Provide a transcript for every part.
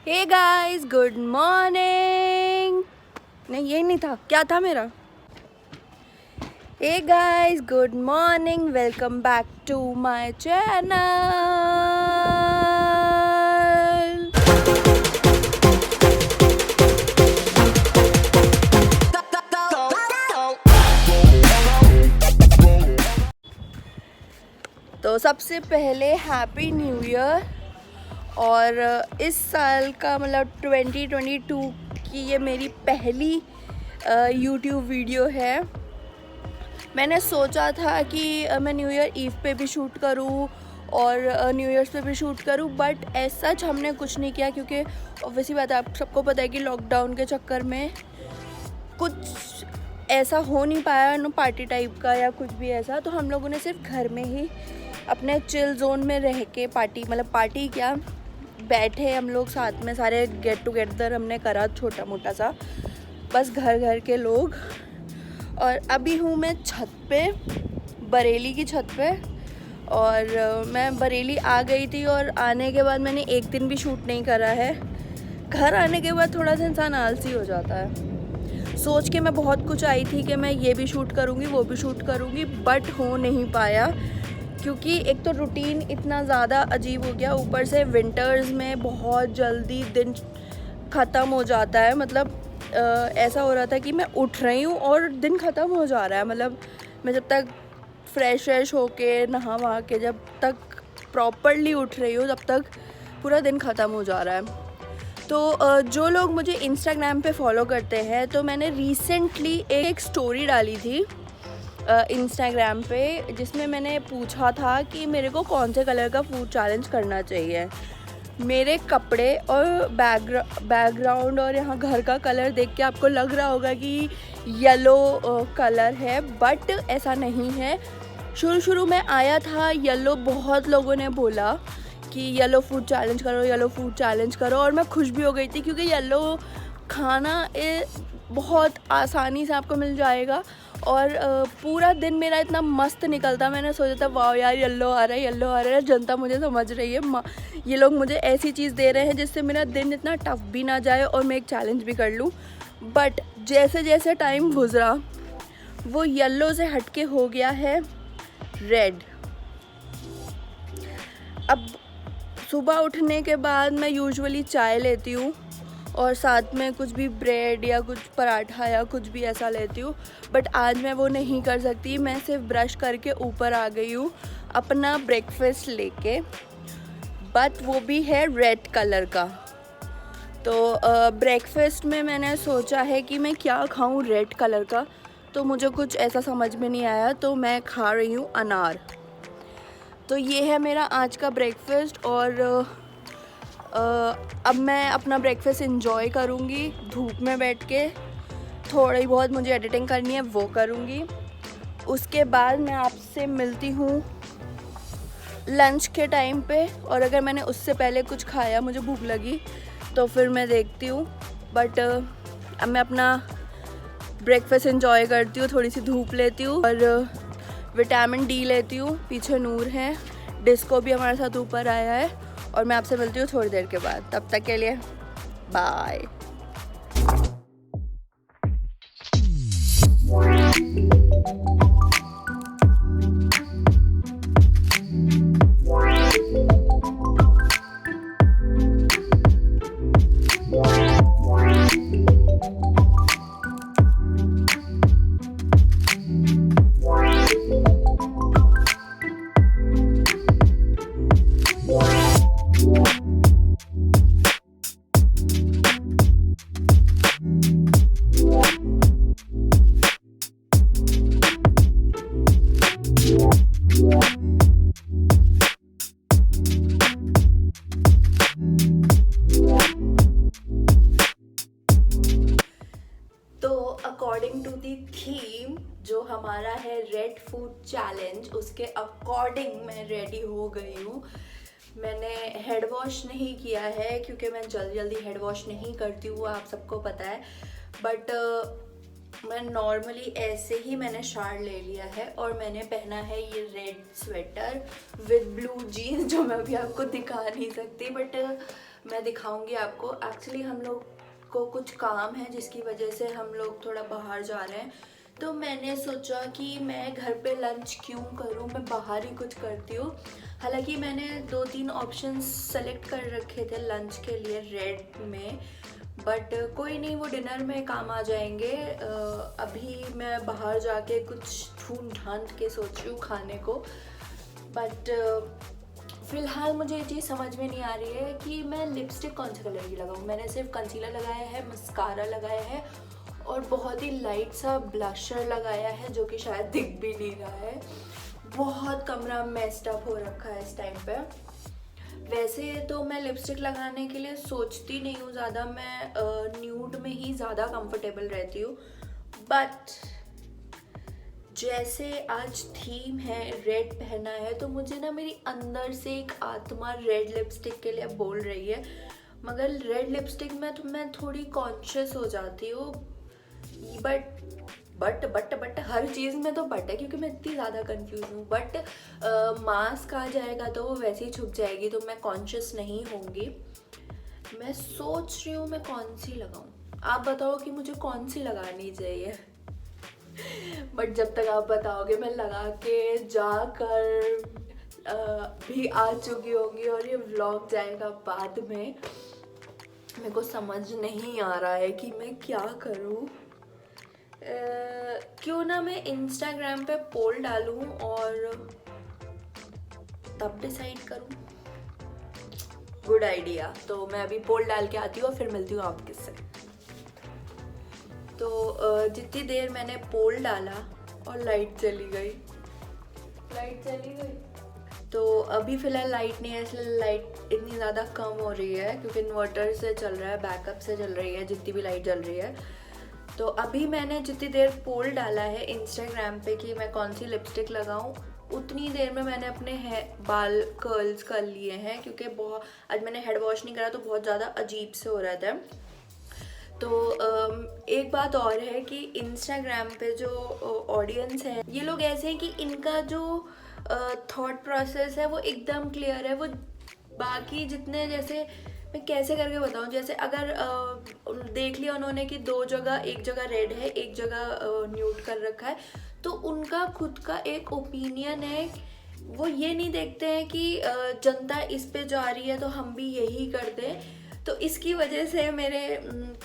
हे guys, good morning. नहीं, ये नहीं था, क्या था मेरा? Hey guys, good morning, welcome back to my channel. तो सबसे पहले हैप्पी न्यू ईयर। और इस साल का मतलब 2022 की ये मेरी पहली यूट्यूब वीडियो है। मैंने सोचा था कि मैं न्यू ईयर ईव पे भी शूट करूं और न्यू ईयर्स पे भी शूट करूं, बट ऐसा सच हमने कुछ नहीं किया क्योंकि ऑब्वियसली बात है, आप सबको पता है कि लॉकडाउन के चक्कर में कुछ ऐसा हो नहीं पाया ना, पार्टी टाइप का या कुछ भी ऐसा। तो हम लोगों ने सिर्फ घर में ही अपने चिल जोन में रह के पार्टी क्या, बैठे हम लोग साथ में, सारे गेट टुगेदर हमने करा छोटा मोटा सा, बस घर घर के लोग। और अभी हूँ मैं छत पे, बरेली की छत पे। और मैं बरेली आ गई थी और आने के बाद मैंने एक दिन भी शूट नहीं करा है। घर आने के बाद थोड़ा सा इंसान आलसी हो जाता है। सोच के मैं बहुत कुछ आई थी कि मैं ये भी शूट करूँगी, वो भी शूट करूँगी, बट हो नहीं पाया क्योंकि एक तो रूटीन इतना ज़्यादा अजीब हो गया, ऊपर से विंटर्स में बहुत जल्दी दिन ख़त्म हो जाता है। मतलब ऐसा हो रहा था कि मैं उठ रही हूँ और दिन ख़त्म हो जा रहा है। मतलब मैं जब तक फ्रेश होके नहा वहा के जब तक प्रॉपरली उठ रही हूँ, तब तक पूरा दिन ख़त्म हो जा रहा है। तो जो लोग मुझे इंस्टाग्राम पे फॉलो करते हैं, तो मैंने रिसेंटली एक स्टोरी डाली थी इंस्टाग्राम पे, जिसमें मैंने पूछा था कि मेरे को कौन से कलर का फूड चैलेंज करना चाहिए। मेरे कपड़े और बैकग्राउंड और यहाँ घर का कलर देख के आपको लग रहा होगा कि येलो कलर है, बट ऐसा नहीं है। शुरू में आया था येलो, बहुत लोगों ने बोला कि येलो फूड चैलेंज करो, येलो फूड चैलेंज करो, और मैं खुश भी हो गई थी क्योंकि येलो खाना बहुत आसानी से आपको मिल जाएगा। और पूरा दिन मेरा इतना मस्त निकलता, मैंने सोचा था वाह यार, येलो आ रहा है, येलो आ रहा है, जनता मुझे समझ रही है, ये लोग मुझे ऐसी चीज़ दे रहे हैं जिससे मेरा दिन इतना टफ भी ना जाए और मैं एक चैलेंज भी कर लूँ। बट जैसे जैसे टाइम गुजरा, वो येलो से हटके हो गया है रेड। अब सुबह उठने के बाद मैं यूजुअली चाय लेती हूँ और साथ में कुछ भी ब्रेड या कुछ पराठा या कुछ भी ऐसा लेती हूँ, बट आज मैं वो नहीं कर सकती। मैं सिर्फ ब्रश करके ऊपर आ गई हूँ अपना ब्रेकफास्ट लेके, बट वो भी है रेड कलर का। तो ब्रेकफास्ट में मैंने सोचा है कि मैं क्या खाऊँ रेड कलर का, तो मुझे कुछ ऐसा समझ में नहीं आया, तो मैं खा रही हूँ अनार। तो ये है मेरा आज का ब्रेकफास्ट। और अब मैं अपना ब्रेकफास्ट इंजॉय करूँगी धूप में बैठ के। थोड़ी बहुत मुझे एडिटिंग करनी है, वो करूँगी। उसके बाद मैं आपसे मिलती हूँ लंच के टाइम पे, और अगर मैंने उससे पहले कुछ खाया, मुझे भूख लगी, तो फिर मैं देखती हूँ। बट अब मैं अपना ब्रेकफास्ट इंजॉय करती हूँ, थोड़ी सी धूप लेती हूँ और विटामिन डी लेती हूँ। पीछे नूर है, डिस्को भी हमारे साथ ऊपर आया है, और मैं आपसे मिलती हूँ थोड़ी देर के बाद। तब तक के लिए bye. According to the theme जो हमारा है रेड फूड चैलेंज, उसके अकॉर्डिंग मैं रेडी हो गई हूँ। मैंने हेड वॉश नहीं किया है क्योंकि मैं जल्दी हेड वॉश नहीं करती हूँ, आप सबको पता है। बट मैं नॉर्मली ऐसे ही मैंने शार ले लिया है और मैंने पहना है ये red sweater with blue jeans, जो मैं अभी आपको दिखा नहीं सकती। बट मैं दिखाऊंगी आपको। एक्चुअली हम लोग को कुछ काम है जिसकी वजह से हम लोग थोड़ा बाहर जा रहे हैं, तो मैंने सोचा कि मैं घर पे लंच क्यों करूं, मैं बाहर ही कुछ करती हूँ। हालांकि मैंने 2-3 ऑप्शंस सेलेक्ट कर रखे थे लंच के लिए रेड में, बट कोई नहीं, वो डिनर में काम आ जाएंगे। अभी मैं बाहर जाके कुछ ढूंढ ढांढ के सोच रही हूँ खाने को, बट फ़िलहाल मुझे ये चीज़ समझ में नहीं आ रही है कि मैं लिपस्टिक कौन से कलर की लगाऊँ। मैंने सिर्फ कंसीलर लगाया है, मस्कारा लगाया है और बहुत ही लाइट सा ब्लशर लगाया है जो कि शायद दिख भी नहीं रहा है। बहुत कमरा मेस्ड अप हो रखा है इस टाइम पे। वैसे तो मैं लिपस्टिक लगाने के लिए सोचती नहीं हूँ ज़्यादा, मैं न्यूड में ही ज़्यादा कंफर्टेबल रहती हूँ। बट जैसे आज थीम है, रेड पहना है, तो मुझे ना मेरी अंदर से एक आत्मा रेड लिपस्टिक के लिए बोल रही है। मगर रेड लिपस्टिक में तो मैं थोड़ी कॉन्शियस हो जाती हूँ, बट हर चीज़ में तो बट है क्योंकि मैं इतनी ज़्यादा कंफ्यूज हूँ। बट मास्क आ जाएगा तो वो वैसे ही छुप जाएगी, तो मैं कॉन्शियस नहीं होंगी। मैं सोच रही हूँ मैं कौन सी लगाऊँ। आप बताओ कि मुझे कौन सी लगानी चाहिए। बट जब तक आप बताओगे मैं लगा के जाकर भी आ चुकी होंगी और ये व्लॉग जाएगा बाद में। मेरे को समझ नहीं आ रहा है कि मैं क्या करूँ। क्यों ना मैं इंस्टाग्राम पे पोल डालूं और तब डिसाइड करूं। Good idea. तो मैं अभी पोल डाल के आती हूँ और फिर मिलती हूँ आपके से। तो जितनी देर मैंने पोल डाला और लाइट चली गई, तो अभी फ़िलहाल लाइट नहीं है, इसलिए लाइट इतनी ज़्यादा कम हो रही है क्योंकि इन्वर्टर से चल रहा है, बैकअप से चल रही है जितनी भी लाइट जल रही है। तो अभी मैंने जितनी देर पोल डाला है इंस्टाग्राम पे कि मैं कौन सी लिपस्टिक लगाऊं, उतनी देर में मैंने अपने बाल कर्ल्स कर लिए हैं क्योंकि बहुत आज मैंने हेड वॉश नहीं करा तो बहुत ज़्यादा अजीब से हो रहा था। तो एक बात और है कि इंस्टाग्राम पे जो ऑडियंस है, ये लोग ऐसे हैं कि इनका जो थॉट प्रोसेस है वो एकदम क्लियर है। वो बाकी जितने, जैसे मैं कैसे करके बताऊँ, जैसे अगर देख लिया उन्होंने कि 2 जगह, एक जगह रेड है, एक जगह न्यूड कर रखा है, तो उनका खुद का एक ओपिनियन है। वो ये नहीं देखते हैं कि जनता इस पे जा रही है तो हम भी यही कर दें। तो इसकी वजह से मेरे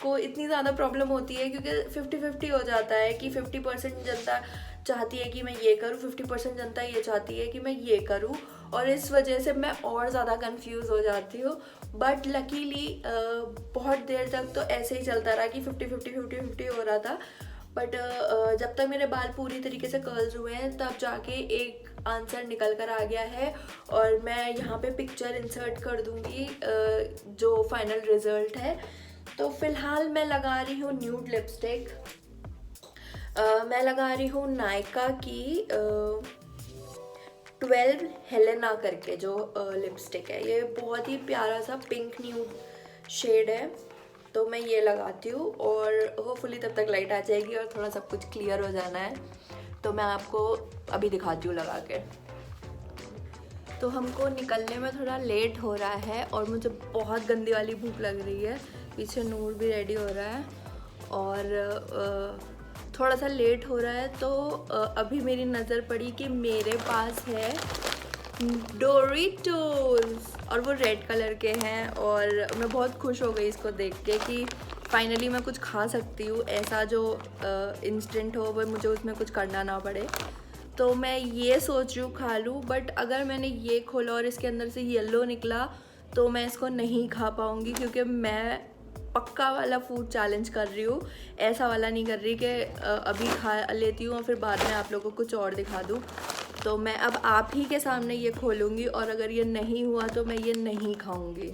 को इतनी ज़्यादा प्रॉब्लम होती है क्योंकि 50-50 हो जाता है कि 50% जनता चाहती है कि मैं ये करूँ, 50% जनता ये चाहती है कि मैं ये करूँ, और इस वजह से मैं और ज़्यादा कंफ्यूज हो जाती हूँ। बट लकीली बहुत देर तक तो ऐसे ही चलता रहा कि 50-50 हो रहा था। बट जब तक मेरे बाल पूरी तरीके से कर्ल्स हुए हैं तब जाके एक आंसर निकल कर आ गया है, और मैं यहाँ पे पिक्चर इंसर्ट कर दूँगी जो फाइनल रिज़ल्ट है। तो फ़िलहाल मैं लगा रही हूँ न्यूड लिपस्टिक। मैं लगा रही हूँ नायका की 12 हेलेना करके जो लिपस्टिक है। ये बहुत ही प्यारा सा पिंक न्यूड शेड है, तो मैं ये लगाती हूँ और होपफुली तब तक लाइट आ जाएगी और थोड़ा सब कुछ क्लियर हो जाना है। तो मैं आपको अभी दिखाती हूँ लगा के। तो हमको निकलने में थोड़ा लेट हो रहा है और मुझे बहुत गंदी वाली भूख लग रही है। पीछे नूर भी रेडी हो रहा है और थोड़ा सा लेट हो रहा है। तो अभी मेरी नज़र पड़ी कि मेरे पास है डोरिटोस और वो रेड कलर के हैं, और मैं बहुत खुश हो गई इसको देख के कि फाइनली मैं कुछ खा सकती हूँ, ऐसा जो इंस्टेंट हो, वो मुझे उसमें कुछ करना ना पड़े। तो मैं ये सोच रही हूँ खा लूँ, बट अगर मैंने ये खोला और इसके अंदर से येलो निकला तो मैं इसको नहीं खा पाऊँगी क्योंकि मैं पक्का वाला फूड चैलेंज कर रही हूँ, ऐसा वाला नहीं कर रही कि अभी खा लेती हूँ और फिर बाद में आप लोगों को कुछ और दिखा दूँ। तो मैं अब आप ही के सामने ये खोलूँगी और अगर ये नहीं हुआ तो मैं ये नहीं खाऊँगी।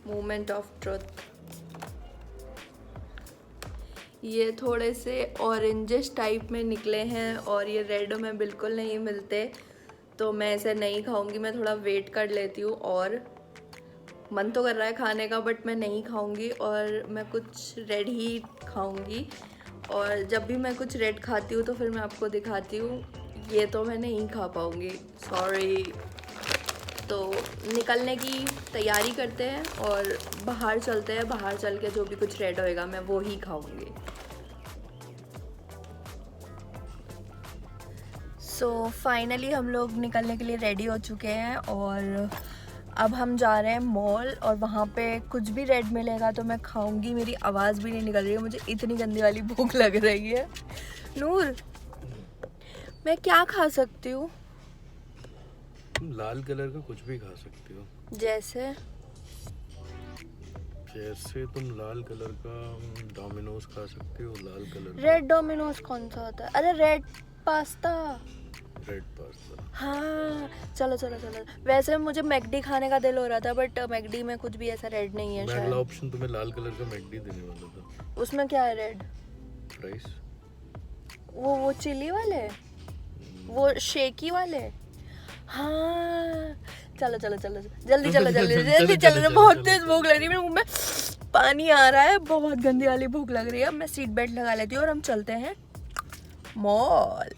Moment of truth. ये थोड़े से ऑरेंजिश टाइप में निकले हैं और ये रेड में बिल्कुल नहीं मिलते, तो मैं इसे नहीं खाऊंगी। मैं थोड़ा वेट कर लेती हूँ और मन तो कर रहा है खाने का, बट मैं नहीं खाऊंगी और मैं कुछ रेड ही खाऊंगी। और जब भी मैं कुछ रेड खाती हूँ तो फिर मैं आपको दिखाती हूँ। ये तो मैं नहीं खा पाऊँगी, सॉरी। तो निकलने की तैयारी करते हैं और बाहर चलते हैं। बाहर चल के जो भी कुछ रेड होएगा मैं वो ही खाऊंगी। सो फाइनली हम लोग निकलने के लिए रेडी हो चुके हैं और अब हम जा रहे हैं मॉल और वहाँ पे कुछ भी रेड मिलेगा तो मैं खाऊंगी। मेरी आवाज़ भी नहीं निकल रही है, मुझे इतनी गंदी वाली भूख लग रही है। नूर, मैं क्या खा सकती हूँ? तुम लाल कलर का कुछ भी खा सकती हो। जैसे तुम लाल कलर का डोमिनोज खा सकती हो। लाल कलर रेड डोमिनोज कौन सा होता है? अरे रेड पास्ता। Red pasta. हाँ चलो चलो चलो। वैसे मुझे मैकडी खाने का दिल हो रहा था, बट मैकडी में कुछ भी ऐसा रेड नहीं है मैं शायद। अगला ऑप्शन तुम्हें लाल कलर का मैकडी देने वाला था। उसमें क्या है रेड? फ्राइज। वो चिली वाले, वो शेकी वाले। हाँ चलो चलो चलो जल्दी चलो जल्दी जल्दी चलो। बहुत तेज भूख लग रही है, मेरे मुंह में पानी आ रहा है, बहुत गंदी वाली भूख लग रही है। अब मैं सीट बेल्ट लगा लेती हूँ और हम चलते हैं मॉल।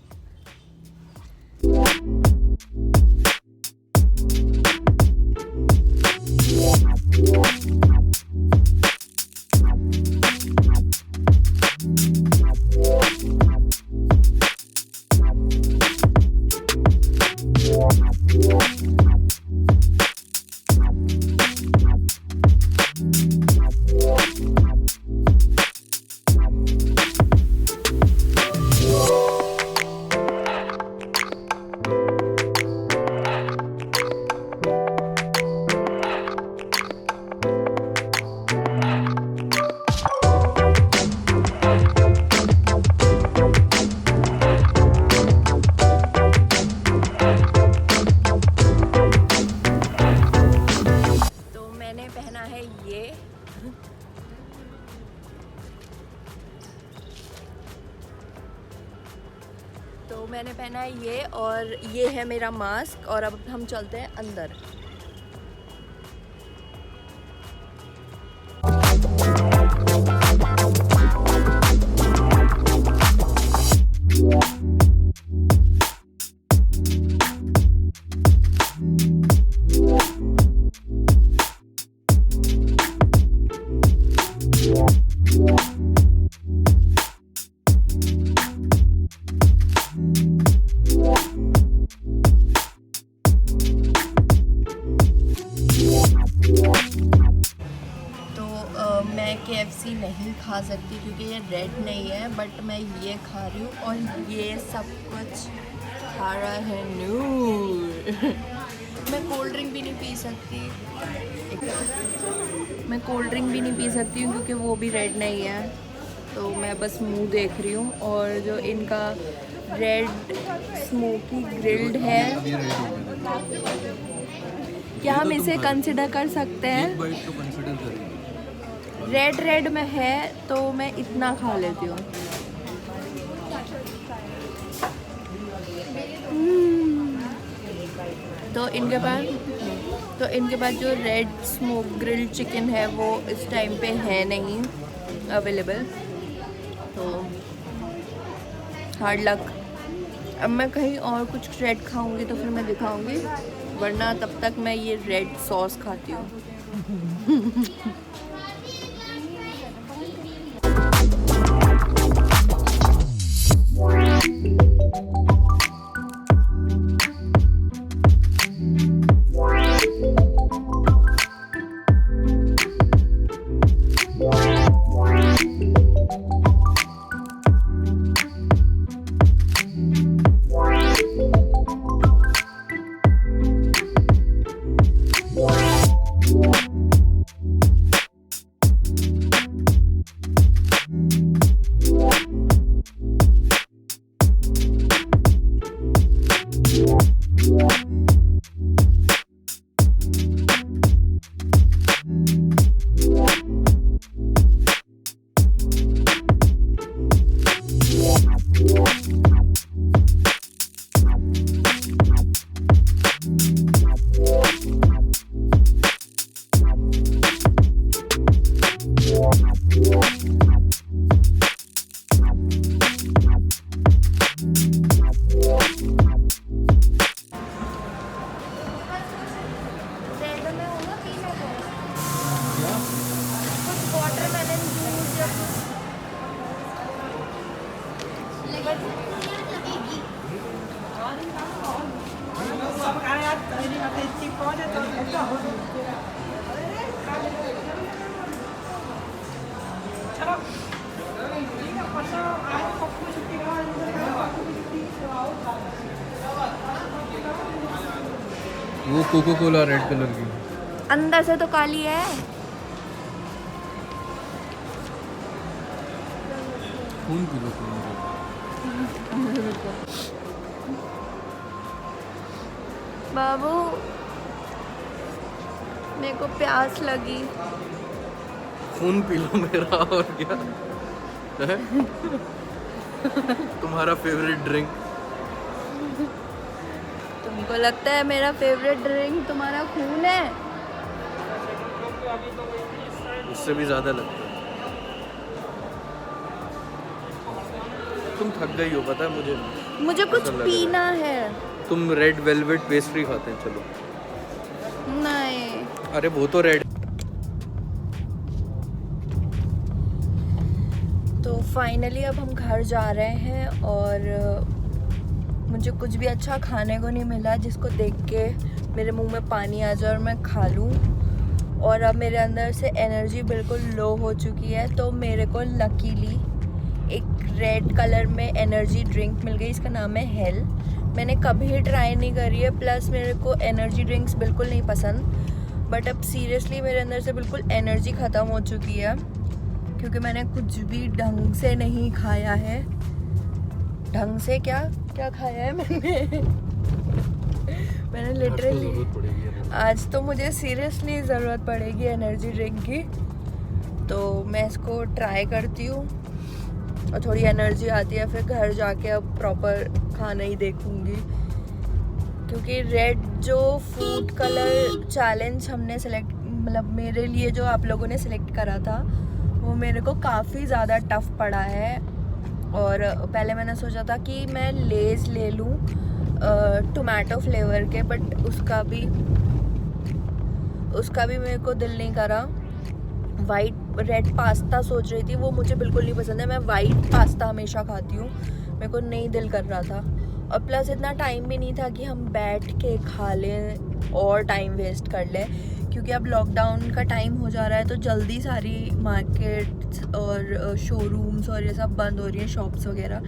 तो मैंने पहना है ये, और ये है मेरा मास्क। और अब हम चलते हैं अंदर। मैं KFC नहीं खा सकती क्योंकि ये रेड नहीं है, बट मैं ये खा रही हूँ और ये सब कुछ खा रहा है नूर। मैं कोल्ड ड्रिंक भी नहीं पी सकती, मैं कोल्ड ड्रिंक भी नहीं पी सकती हूँ क्योंकि वो भी रेड नहीं है। तो मैं बस मुंह देख रही हूँ। और जो इनका रेड स्मोकी ग्रिल्ड है, क्या हम इसे कंसिडर कर सकते हैं? रेड में है तो मैं इतना खा लेती हूँ। तो इनके पास जो रेड स्मोक ग्रिल्ड चिकन है वो इस टाइम पे है नहीं अवेलेबल। तो हार्ड लक। अब मैं कहीं और कुछ रेड खाऊंगी तो फिर मैं दिखाऊंगी, वरना तब तक मैं ये रेड सॉस खाती हूँ। वो कोको कोला रेड कलर की। अंदर से तो काली है। खून पी लो खून। बाबू मेरे को प्यास लगी। खून पी लो मेरा, और क्या है? तुम्हारा फेवरेट ड्रिंक। तुमको लगता है मेरा फेवरेट ड्रिंक तुम्हारा खून है? उससे भी ज्यादा लगता है। तुम थक गई हो, पता है मुझे। मुझे कुछ ऐसा लग रहा है। पीना है। तुम रेड वेलवेट पेस्ट्री खाते हैं, चलो। नहीं। अरे वो तो रेड। तो फाइनली अब हम घर जा रहे हैं और मुझे कुछ भी अच्छा खाने को नहीं मिला जिसको देख के मेरे मुंह में पानी आ जाए और मैं खा लूँ। और अब मेरे अंदर से एनर्जी बिल्कुल लो हो चुकी है, तो मेरे को लकीली एक रेड कलर में एनर्जी ड्रिंक मिल गई। इसका नाम है हेल। मैंने कभी ट्राई नहीं करी है, प्लस मेरे को एनर्जी ड्रिंक्स बिल्कुल नहीं पसंद। बट अब सीरियसली मेरे अंदर से बिल्कुल एनर्जी ख़त्म हो चुकी है क्योंकि मैंने कुछ भी ढंग से नहीं खाया है। ढंग से क्या क्या खाया है मैंने लिटरली आज तो मुझे सीरियसली ज़रूरत पड़ेगी एनर्जी ड्रिंक की। तो मैं इसको ट्राई करती हूँ और थोड़ी एनर्जी आती है फिर घर जाके अब प्रॉपर खाना ही देखूँगी। क्योंकि रेड जो फूड कलर चैलेंज हमने सेलेक्ट, मतलब मेरे लिए जो आप लोगों ने सेलेक्ट करा था, वो मेरे को काफ़ी ज़्यादा टफ पड़ा है। और पहले मैंने सोचा था कि मैं लेज़ ले लूँ टोमेटो फ्लेवर के, बट उसका भी मेरे को दिल नहीं करा। रेड पास्ता सोच रही थी, वो मुझे बिल्कुल नहीं पसंद है। मैं वाइट पास्ता हमेशा खाती हूँ, मेरे को नहीं दिल कर रहा था। और प्लस इतना टाइम भी नहीं था कि हम बैठ के खा लें और टाइम वेस्ट कर लें, क्योंकि अब लॉकडाउन का टाइम हो जा रहा है तो जल्दी सारी मार्केट्स और शोरूम्स और ये सब बंद हो रही है, शॉप्स वगैरह।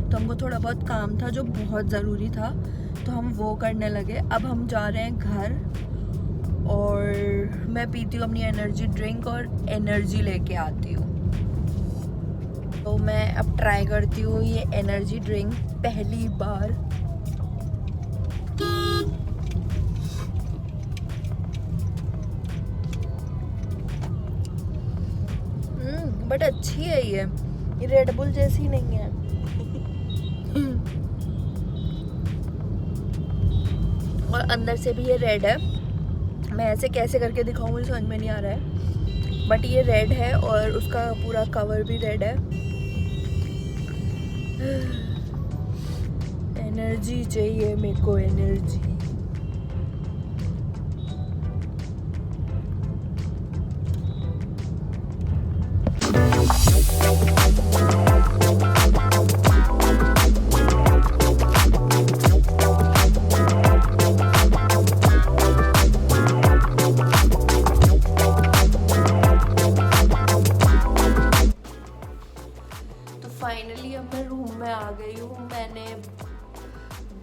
तो हमको थोड़ा बहुत काम था जो बहुत ज़रूरी था, तो हम वो करने लगे। अब हम जा रहे हैं घर और मैं पीती हूँ अपनी एनर्जी ड्रिंक और एनर्जी लेके आती हूँ। तो मैं अब ट्राई करती हूँ ये एनर्जी ड्रिंक पहली बार। बट अच्छी है ये रेड बुल जैसी नहीं है। और अंदर से भी ये रेड है। मैं ऐसे कैसे करके दिखाऊं मुझे समझ में नहीं आ रहा है, बट ये रेड है और उसका पूरा कवर भी रेड है। एनर्जी चाहिए मेरे को, एनर्जी। फाइनली अब मैं रूम में आ गई हूँ। मैंने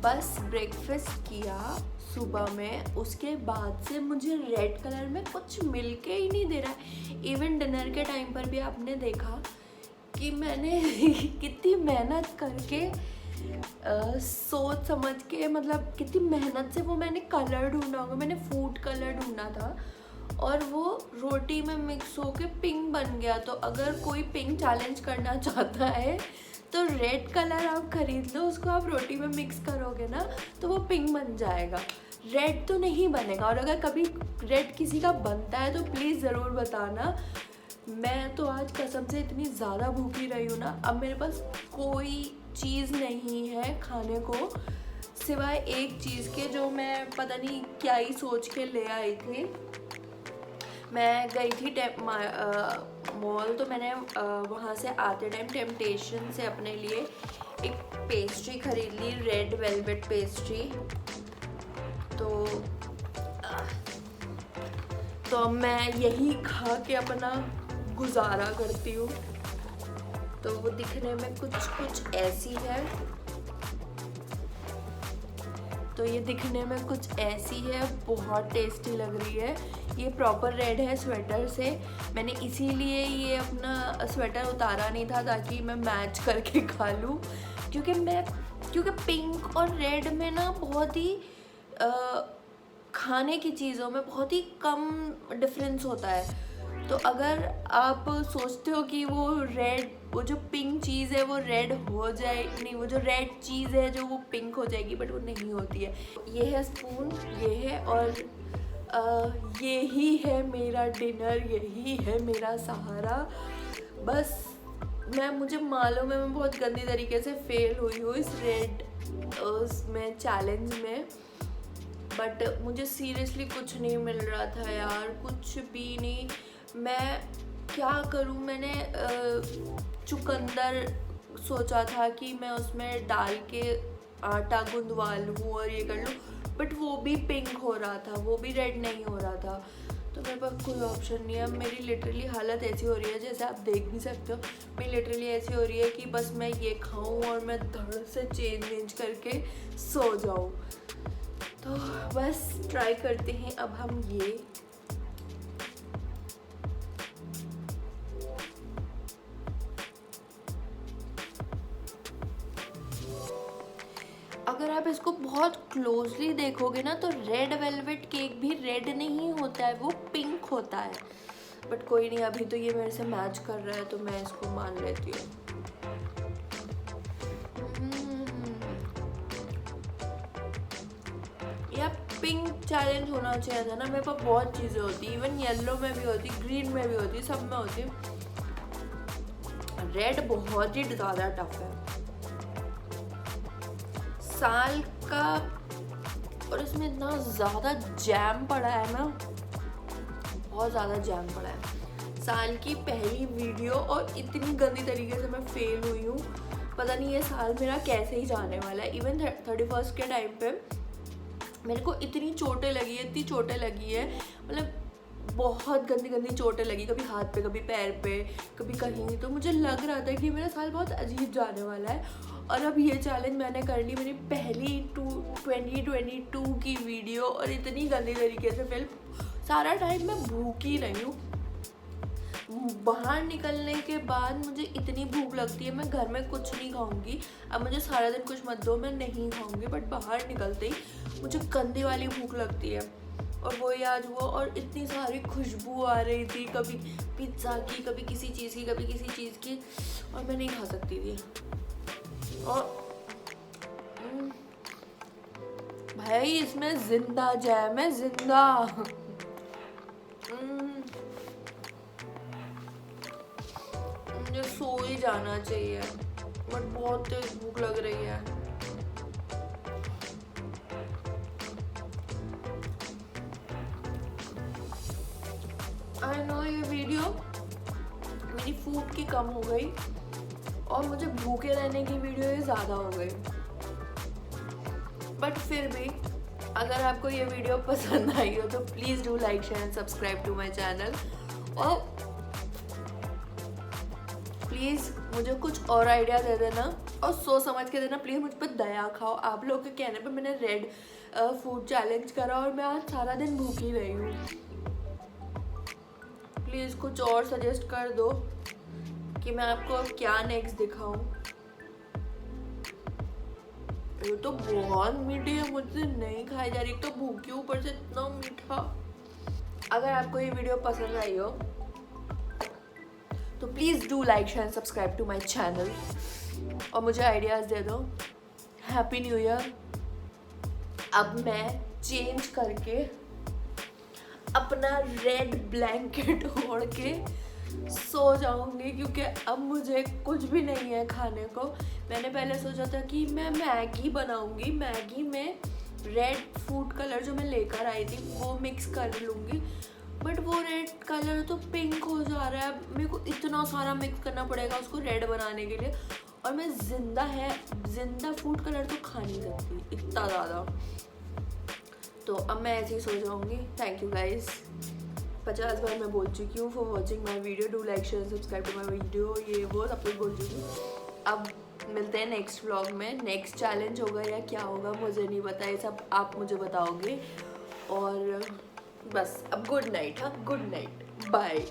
बस ब्रेकफास्ट किया सुबह में, उसके बाद से मुझे रेड कलर में कुछ मिल के ही नहीं दे रहा है। इवन डिनर के टाइम पर भी आपने देखा कि मैंने कितनी मेहनत करके सोच समझ के, मतलब कितनी मेहनत से वो मैंने कलर ढूंढा होगा। मैंने फूड कलर ढूंढा था और वो रोटी में मिक्स होके पिंक बन गया। तो अगर कोई पिंक चैलेंज करना चाहता है तो रेड कलर आप खरीद लो, उसको आप रोटी में मिक्स करोगे ना तो वो पिंक बन जाएगा, रेड तो नहीं बनेगा। और अगर कभी रेड किसी का बनता है तो प्लीज़ ज़रूर बताना। मैं तो आज कसम से इतनी ज़्यादा भूखी रही हूँ ना, अब मेरे पास कोई चीज़ नहीं है खाने को सिवाय एक चीज़ के, जो मैं पता नहीं क्या ही सोच के ले आई थी। मैं गई थी मॉल, तो मैंने वहाँ से आते टाइम टेम्पटेशन से अपने लिए एक पेस्ट्री खरीद ली, रेड वेलवेट पेस्ट्री। तो तो अब मैं यही खा के अपना गुजारा करती हूँ। तो वो दिखने में कुछ ऐसी है। तो ये दिखने में कुछ ऐसी है, बहुत टेस्टी लग रही है। ये प्रॉपर रेड है स्वेटर से। मैंने इसीलिए ये अपना स्वेटर उतारा नहीं था ताकि मैं मैच करके खा लूँ, क्योंकि पिंक और रेड में ना बहुत ही खाने की चीज़ों में बहुत ही कम डिफरेंस होता है। तो अगर आप सोचते हो कि वो जो पिंक चीज़ है वो रेड हो जाए, नहीं, वो जो रेड चीज़ है जो वो पिंक हो जाएगी, बट वो नहीं होती है। ये है स्पून, ये है, और यही है मेरा डिनर, यही है मेरा सहारा। बस मुझे मालूम है मैं बहुत गंदी तरीके से फेल हुई हूँ इस रेड उसमें चैलेंज में, बट मुझे सीरियसली कुछ नहीं मिल रहा था यार, कुछ भी नहीं। मैं क्या करूं, मैंने चुकंदर सोचा था कि मैं उसमें डाल के आटा गूंदवा लूँ और ये कर लूँ, बट वो भी पिंक हो रहा था, वो भी रेड नहीं हो रहा था। तो मेरे पास कोई ऑप्शन नहीं है। मेरी लिटरली हालत ऐसी हो रही है, जैसे आप देख भी सकते हो, मेरी लिटरली ऐसी हो रही है कि बस मैं ये खाऊं और मैं धड़ से चेंज करके सो जाऊं। तो बस ट्राई करते हैं अब हम ये। अगर आप इसको बहुत क्लोजली देखोगे ना तो रेड वेलवेट केक भी रेड नहीं होता है, वो पिंक होता है। बट कोई नहीं, अभी तो ये मेरे से मैच कर रहा है तो मैं इसको मान लेती हूँ। यार पिंक चैलेंज होना चाहिए था ना, मेरे पास बहुत चीज़ें होती, इवन येलो में भी होती, ग्रीन में भी होती, सब में होती। रेड बहुत ही ज़्यादा टफ है। साल का, और इसमें इतना ज़्यादा जैम पड़ा है ना, बहुत ज़्यादा जैम पड़ा है। साल की पहली वीडियो और इतनी गंदी तरीके से मैं फेल हुई हूँ। पता नहीं ये साल मेरा कैसे ही जाने वाला है। इवन 31 के टाइम पे मेरे को इतनी चोटें लगी है, मतलब बहुत गंदी चोटें लगी, कभी हाथ पे, कभी पैर पे, कभी कहीं। तो मुझे लग रहा था कि मेरा साल बहुत अजीब जाने वाला है। और अब ये चैलेंज मैंने कर ली, मेरी पहली 2022 की वीडियो, और इतनी गंदी तरीके से फेल। सारा टाइम मैं भूखी रही हूँ। बाहर निकलने के बाद मुझे इतनी भूख लगती है, मैं घर में कुछ नहीं खाऊंगी। अब मुझे सारा दिन कुछ मत दो, मैं नहीं खाऊंगी, बट बाहर निकलते ही मुझे गंदी वाली भूख लगती है। और वो याद हुआ, और इतनी सारी खुशबू आ रही थी, कभी पिज़्ज़ा की, कभी किसी चीज़ की, कभी किसी चीज़ की, और मैं नहीं खा सकती थी। और भाई इसमें जिंदा जैम है, जिंदा। मुझे सो ही जाना चाहिए, बट बहुत तेज भूख लग रही है। आई नो ये वीडियो मेरी फूड की कम हो गई और मुझे भूखे रहने की वीडियो ये ज़्यादा हो गई, बट फिर भी अगर आपको ये वीडियो पसंद आई हो तो please do like, share and subscribe to my channel. और प्लीज़ मुझे कुछ और आइडिया दे देना और सोच समझ के देना। प्लीज़ मुझ पर दया खाओ। आप लोगों के कहने पे मैंने रेड फूड चैलेंज करा और मैं आज सारा दिन भूखी रही हूँ। प्लीज़ कुछ और सजेस्ट कर दो कि मैं आपको क्या नेक्स्ट दिखाऊं। ये तो बहुत मीठी है, मुझसे नहीं खाई जा रही, तो भूखी हूँ, ऊपर से इतना मीठा। अगर आपको ये वीडियो पसंद आई हो तो please do like, share and subscribe to my channel और मुझे आइडियाज़ दे दो। Happy new year. अब मैं चेंज करके अपना रेड ब्लैंकेट ओढ़ के सो जाऊंगी, क्योंकि अब मुझे कुछ भी नहीं है खाने को। मैंने पहले सोचा था कि मैं मैगी बनाऊंगी, मैगी में रेड फूड कलर जो मैं लेकर आई थी वो मिक्स कर लूँगी, बट वो रेड कलर तो पिंक हो जा रहा है। मेरे को इतना सारा मिक्स करना पड़ेगा उसको रेड बनाने के लिए, और मैं जिंदा फूड कलर तो खा नहीं सकती इतना ज़्यादा। तो अब मैं ऐसे ही सो जाऊँगी। Thank you guys. 50 बार मैं बोल चुकी हूँ for watching my video, do like share subscribe to my video, ये वो सब कुछ बोल चुकी हूँ। अब मिलते हैं नेक्स्ट व्लॉग में, नेक्स्ट चैलेंज होगा या क्या होगा मुझे नहीं पता, ये सब आप मुझे बताओगे। और बस अब गुड नाइट, हाँ गुड नाइट, बाय।